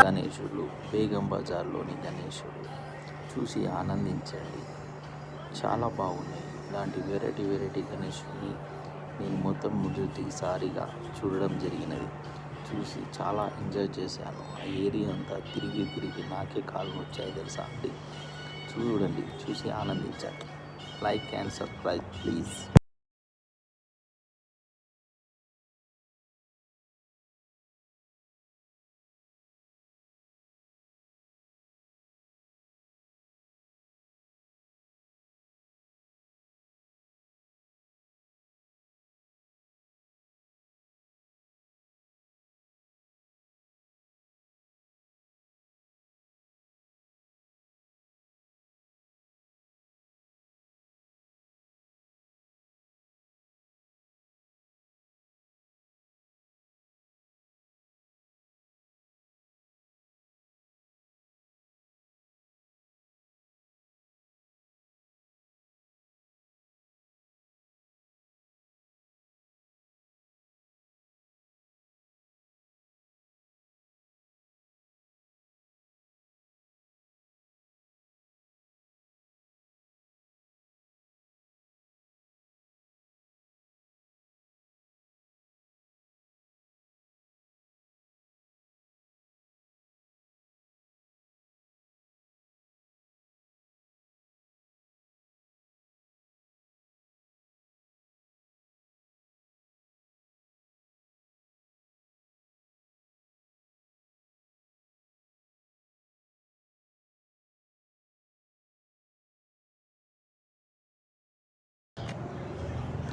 గణేశుడు బేగం బజార్లోని గణేశుడు చూసి ఆనందించండి. చాలా బాగున్నాయి. ఇలాంటి వెరైటీ గణేశుడిని నేను మొదటిసారిగా చూడడం జరిగినది. చూసి చాలా ఎంజాయ్ చేశాను. ఆ ఏరియా అంతా తిరిగి నాకే కాళ్ళు వచ్చాయి తెలుసా అండి. చూడండి, చూసి ఆనందించండి. Like and subscribe please.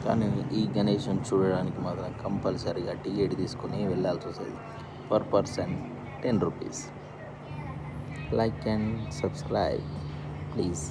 కానీ ఈ గణేశుని చూడడానికి మాత్రం కంపల్సరీగా టికెట్ తీసుకొని వెళ్ళాల్సి వస్తుంది. Per person 10 rupees. Like and subscribe please.